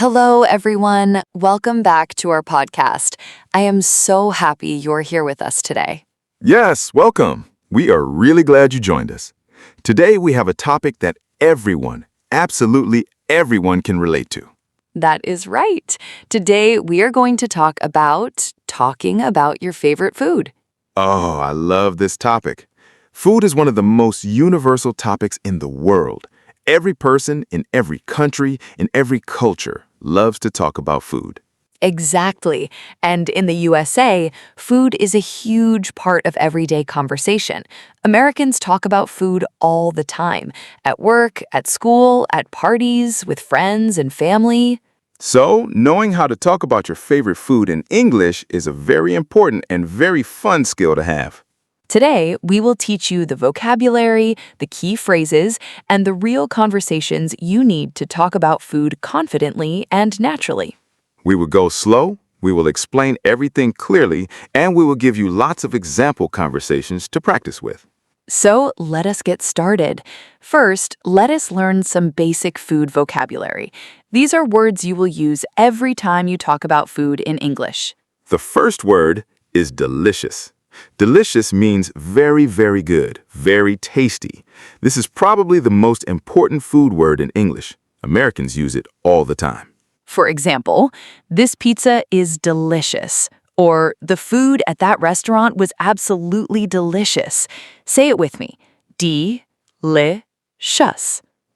Hello, everyone. Welcome back to our podcast. I am so happy you're here with us today. Yes, welcome. We are really glad you joined us. Today we have a topic that everyone, absolutely everyone can relate to. That is right. Today we are going to talking about your favorite food. Oh, I love this topic. Food is one of the most universal topics in the world. Every person in every country, in every culture, loves to talk about food. Exactly. And in the USA, food is a huge part of everyday conversation. Americans talk about food all the time, at work, at school, at parties, with friends and family. So, knowing how to talk about your favorite food in English is a very important and very fun skill to have. Today, we will teach you the vocabulary, the key phrases, and the real conversations you need to talk about food confidently and naturally. We will go slow, we will explain everything clearly, and we will give you lots of example conversations to practice with. So let us get started. First, let us learn some basic food vocabulary. These are words you will use every time you talk about food in English. The first word is delicious. Delicious means very, very good, very tasty. This is probably the most important food word in English. Americans use it all the time. For example, this pizza is delicious, or the food at that restaurant was absolutely delicious. Say it with me. Delicious.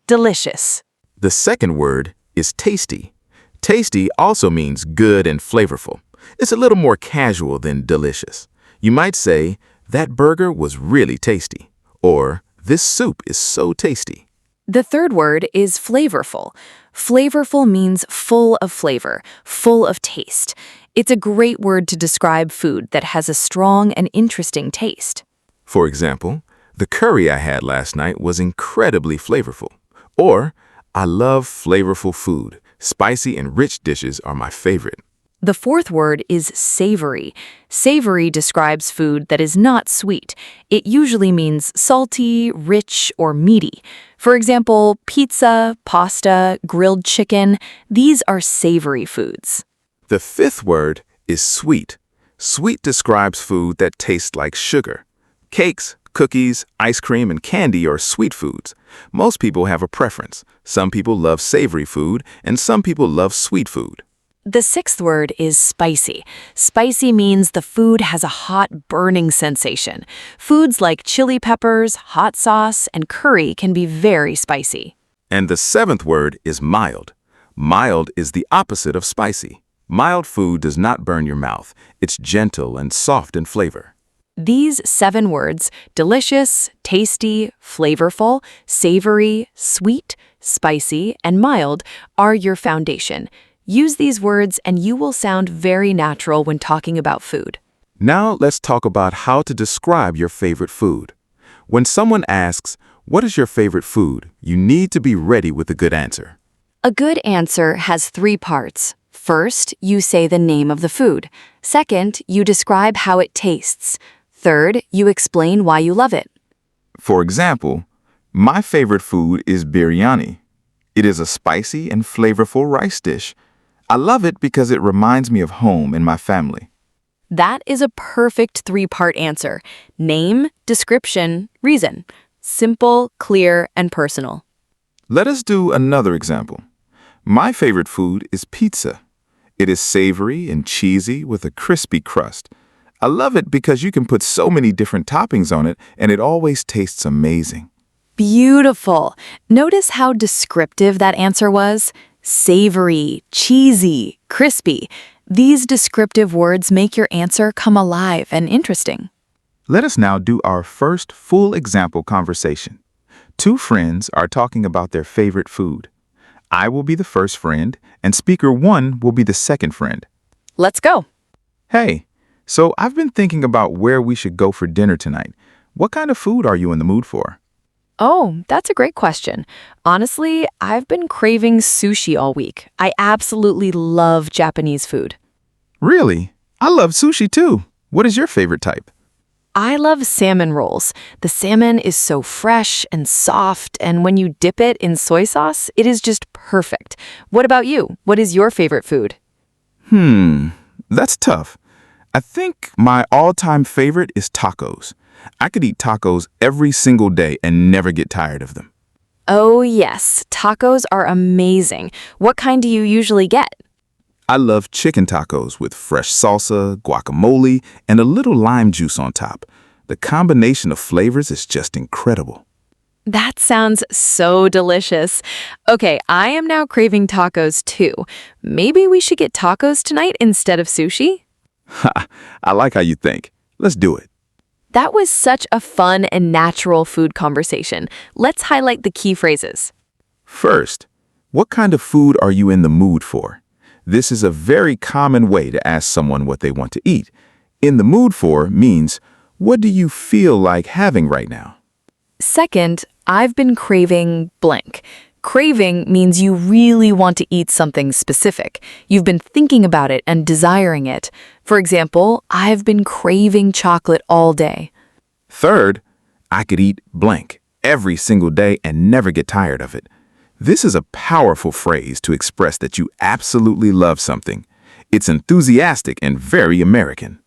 Delicious. The second word is tasty. Tasty also means good and flavorful. It's a little more casual than delicious. You might say, that burger was really tasty, or this soup is so tasty. The third word is flavorful. Flavorful means full of flavor, full of taste. It's a great word to describe food that has a strong and interesting taste. For example, the curry I had last night was incredibly flavorful. Or, I love flavorful food. Spicy and rich dishes are my favorite. The fourth word is savory. Savory describes food that is not sweet. It usually means salty, rich, or meaty. For example, pizza, pasta, grilled chicken, these are savory foods. The fifth word is sweet. Sweet describes food that tastes like sugar. Cakes, cookies, ice cream, and candy are sweet foods. Most people have a preference. Some people love savory food, and some people love sweet food. The sixth word is spicy. Spicy means the food has a hot, burning sensation. Foods like chili peppers, hot sauce, and curry can be very spicy. And the seventh word is mild. Mild is the opposite of spicy. Mild food does not burn your mouth. It's gentle and soft in flavor. These 7 words, delicious, tasty, flavorful, savory, sweet, spicy, and mild, are your foundation. Use these words and you will sound very natural when talking about food. Now let's talk about how to describe your favorite food. When someone asks, "What is your favorite food?" you need to be ready with a good answer. A good answer has 3 parts. First, you say the name of the food. Second, you describe how it tastes. Third, you explain why you love it. For example, my favorite food is biryani. It is a spicy and flavorful rice dish. I love it because it reminds me of home and my family. That is a perfect 3-part answer. Name, description, reason. Simple, clear, and personal. Let us do another example. My favorite food is pizza. It is savory and cheesy with a crispy crust. I love it because you can put so many different toppings on it and it always tastes amazing. Beautiful. Notice how descriptive that answer was. Savory, cheesy, crispy. These descriptive words make your answer come alive and interesting. Let us now do our first full example conversation. 2 friends are talking about their favorite food. I will be the first friend, and speaker 1 will be the second friend. Let's go. Hey, so I've been thinking about where we should go for dinner tonight. What kind of food are you in the mood for? Oh, that's a great question. Honestly, I've been craving sushi all week. I absolutely love Japanese food. Really? I love sushi too. What is your favorite type? I love salmon rolls. The salmon is so fresh and soft, and when you dip it in soy sauce, it is just perfect. What about you? What is your favorite food? That's tough. I think my all-time favorite is tacos. I could eat tacos every single day and never get tired of them. Oh, yes. Tacos are amazing. What kind do you usually get? I love chicken tacos with fresh salsa, guacamole, and a little lime juice on top. The combination of flavors is just incredible. That sounds so delicious. Okay, I am now craving tacos too. Maybe we should get tacos tonight instead of sushi? Ha, I like how you think. Let's do it. That was such a fun and natural food conversation. Let's highlight the key phrases. First, what kind of food are you in the mood for? This is a very common way to ask someone what they want to eat. In the mood for means, what do you feel like having right now? Second, I've been craving blank. Craving means you really want to eat something specific. You've been thinking about it and desiring it. For example, I've been craving chocolate all day. Third, I could eat blank every single day and never get tired of it. This is a powerful phrase to express that you absolutely love something. It's enthusiastic and very American.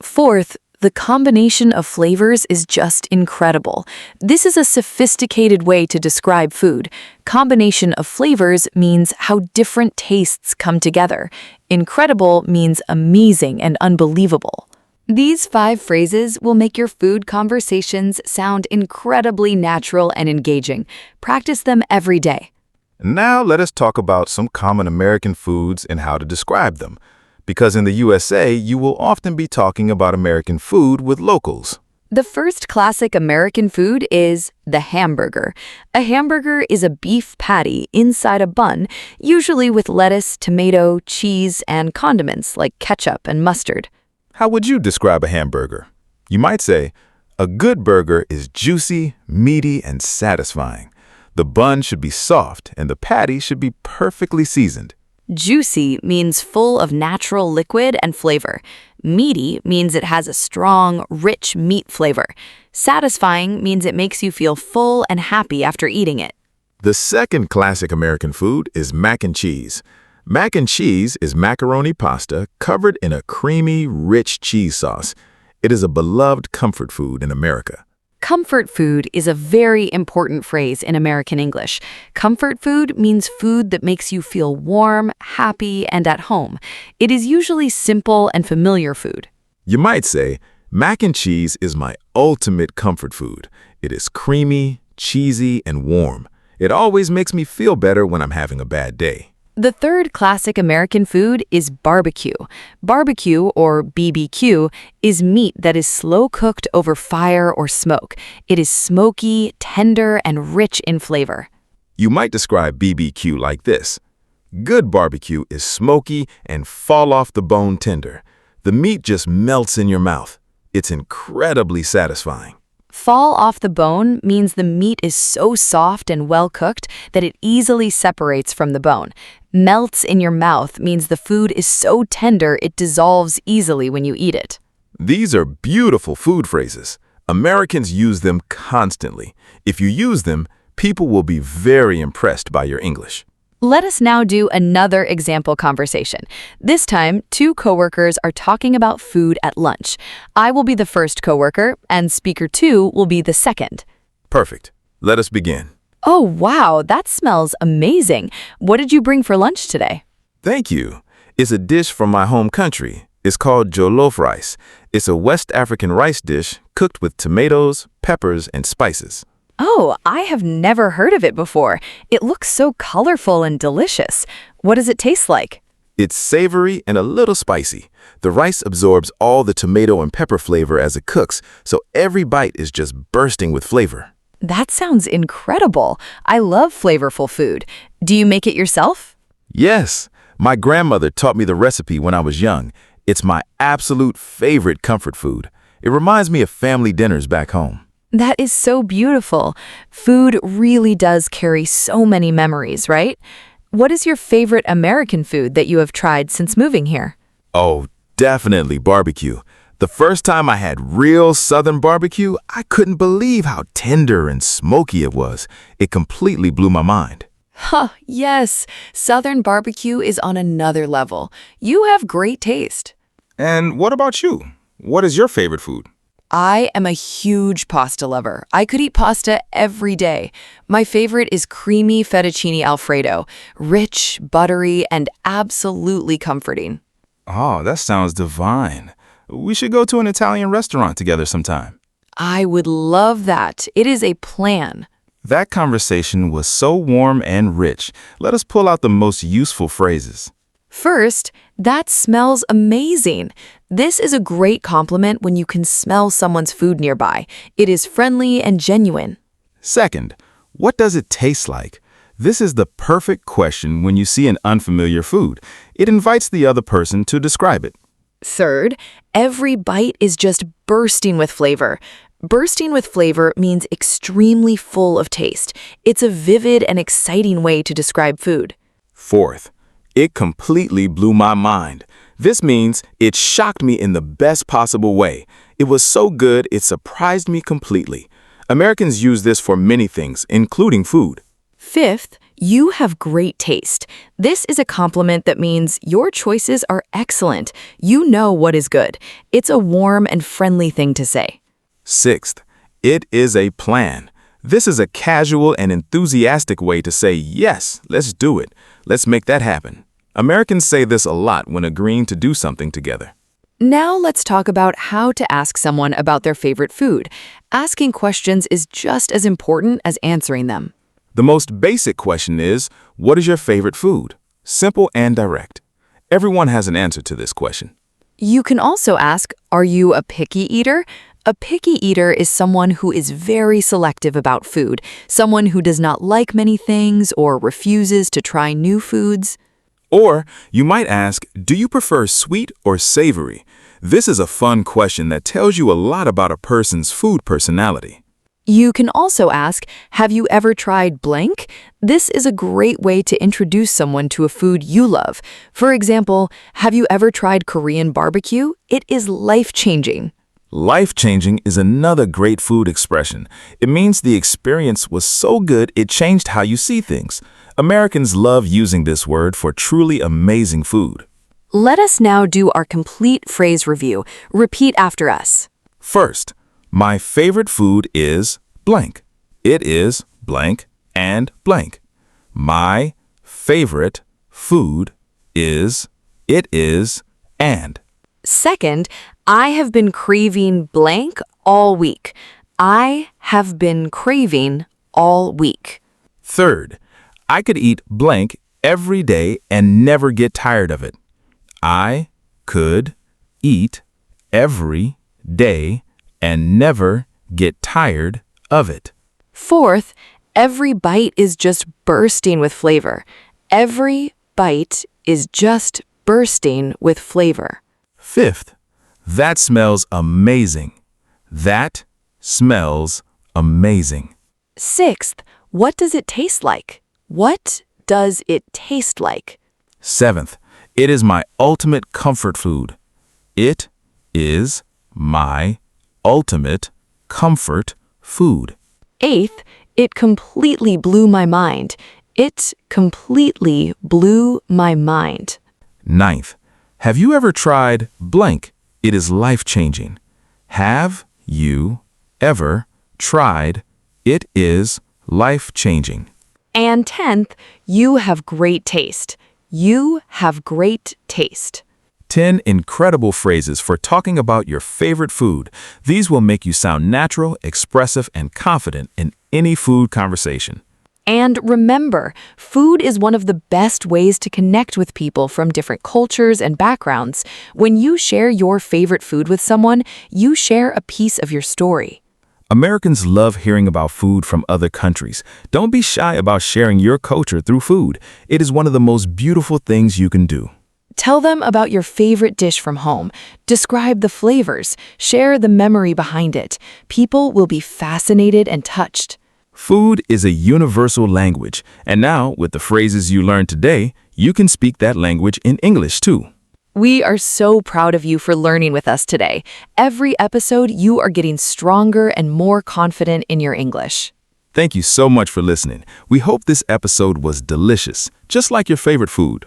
Fourth, the combination of flavors is just incredible. This is a sophisticated way to describe food. Combination of flavors means how different tastes come together. Incredible means amazing and unbelievable. These 5 phrases will make your food conversations sound incredibly natural and engaging. Practice them every day. Now let us talk about some common American foods and how to describe them. Because in the USA, you will often be talking about American food with locals. The first classic American food is the hamburger. A hamburger is a beef patty inside a bun, usually with lettuce, tomato, cheese, and condiments like ketchup and mustard. How would you describe a hamburger? You might say, a good burger is juicy, meaty, and satisfying. The bun should be soft, and the patty should be perfectly seasoned. Juicy means full of natural liquid and flavor. Meaty means it has a strong, rich meat flavor. Satisfying means it makes you feel full and happy after eating it. The second classic American food is mac and cheese. Mac and cheese is macaroni pasta covered in a creamy, rich cheese sauce. It is a beloved comfort food in America. Comfort food is a very important phrase in American English. Comfort food means food that makes you feel warm, happy, and at home. It is usually simple and familiar food. You might say, mac and cheese is my ultimate comfort food. It is creamy, cheesy, and warm. It always makes me feel better when I'm having a bad day. The third classic American food is barbecue. Barbecue, or BBQ, is meat that is slow-cooked over fire or smoke. It is smoky, tender, and rich in flavor. You might describe BBQ like this. Good barbecue is smoky and fall-off-the-bone tender. The meat just melts in your mouth. It's incredibly satisfying. Fall off the bone means the meat is so soft and well-cooked that it easily separates from the bone. Melts in your mouth means the food is so tender it dissolves easily when you eat it. These are beautiful food phrases. Americans use them constantly. If you use them, people will be very impressed by your English. Let us now do another example conversation. This time, 2 coworkers are talking about food at lunch. I will be the first coworker, and speaker 2 will be the second. Perfect. Let us begin. Oh, wow, that smells amazing. What did you bring for lunch today? Thank you. It's a dish from my home country. It's called jollof rice. It's a West African rice dish cooked with tomatoes, peppers, and spices. Oh, I have never heard of it before. It looks so colorful and delicious. What does it taste like? It's savory and a little spicy. The rice absorbs all the tomato and pepper flavor as it cooks, so every bite is just bursting with flavor. That sounds incredible. I love flavorful food. Do you make it yourself? Yes, my grandmother taught me the recipe when I was young. It's my absolute favorite comfort food. It reminds me of family dinners back home. That is so beautiful. Food really does carry so many memories, right? What is your favorite American food that you have tried since moving here? Oh, definitely barbecue. The first time I had real Southern barbecue, I couldn't believe how tender and smoky it was. It completely blew my mind. Huh, yes. Southern barbecue is on another level. You have great taste. And what about you? What is your favorite food? I am a huge pasta lover. I could eat pasta every day. My favorite is creamy fettuccine Alfredo, rich, buttery, and absolutely comforting. Oh, that sounds divine. We should go to an Italian restaurant together sometime. I would love that. It is a plan. That conversation was so warm and rich. Let us pull out the most useful phrases. First, that smells amazing. This is a great compliment when you can smell someone's food nearby. It is friendly and genuine. Second, what does it taste like? This is the perfect question when you see an unfamiliar food. It invites the other person to describe it. Third, every bite is just bursting with flavor. Bursting with flavor means extremely full of taste. It's a vivid and exciting way to describe food. Fourth, it completely blew my mind. This means it shocked me in the best possible way. It was so good it surprised me completely. Americans use this for many things, including food. Fifth, you have great taste. This is a compliment that means your choices are excellent. You know what is good. It's a warm and friendly thing to say. Sixth, it is a plan. This is a casual and enthusiastic way to say, yes, let's do it. Let's make that happen. Americans say this a lot when agreeing to do something together. Now let's talk about how to ask someone about their favorite food. Asking questions is just as important as answering them. The most basic question is, what is your favorite food? Simple and direct. Everyone has an answer to this question. You can also ask, are you a picky eater? A picky eater is someone who is very selective about food, someone who does not like many things or refuses to try new foods. Or you might ask, do you prefer sweet or savory? This is a fun question that tells you a lot about a person's food personality. You can also ask, have you ever tried blank? This is a great way to introduce someone to a food you love. For example, have you ever tried Korean barbecue? It is life-changing. Life-changing is another great food expression. It means the experience was so good it changed how you see things. Americans love using this word for truly amazing food. Let us now do our complete phrase review. Repeat after us. First, my favorite food is blank. It is blank and blank. My favorite food is, it is, and. Second, I have been craving blank all week. I have been craving all week. Third, I could eat blank every day and never get tired of it. I could eat every day and never get tired of it. Fourth, every bite is just bursting with flavor. Every bite is just bursting with flavor. Fifth, that smells amazing. That smells amazing. Sixth, what does it taste like? What does it taste like? Seventh, it is my ultimate comfort food. It is my ultimate comfort food. Eighth, it completely blew my mind. It completely blew my mind. Ninth, have you ever tried blank? It is life-changing. Have you ever tried? It is life-changing. And 10th, you have great taste. You have great taste. 10 incredible phrases for talking about your favorite food. These will make you sound natural, expressive, and confident in any food conversation. And remember, food is one of the best ways to connect with people from different cultures and backgrounds. When you share your favorite food with someone, you share a piece of your story. Americans love hearing about food from other countries. Don't be shy about sharing your culture through food. It is one of the most beautiful things you can do. Tell them about your favorite dish from home. Describe the flavors. Share the memory behind it. People will be fascinated and touched. Food is a universal language, and now, with the phrases you learned today, you can speak that language in English too. We are so proud of you for learning with us today. Every episode, you are getting stronger and more confident in your English. Thank you so much for listening. We hope this episode was delicious, just like your favorite food.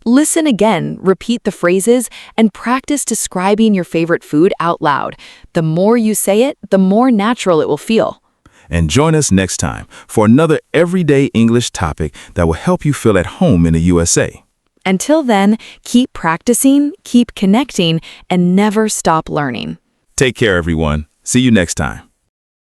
Listen again, repeat the phrases, and practice describing your favorite food out loud. The more you say it, the more natural it will feel. And join us next time for another everyday English topic that will help you feel at home in the USA. Until then, keep practicing, keep connecting, and never stop learning. Take care, everyone. See you next time.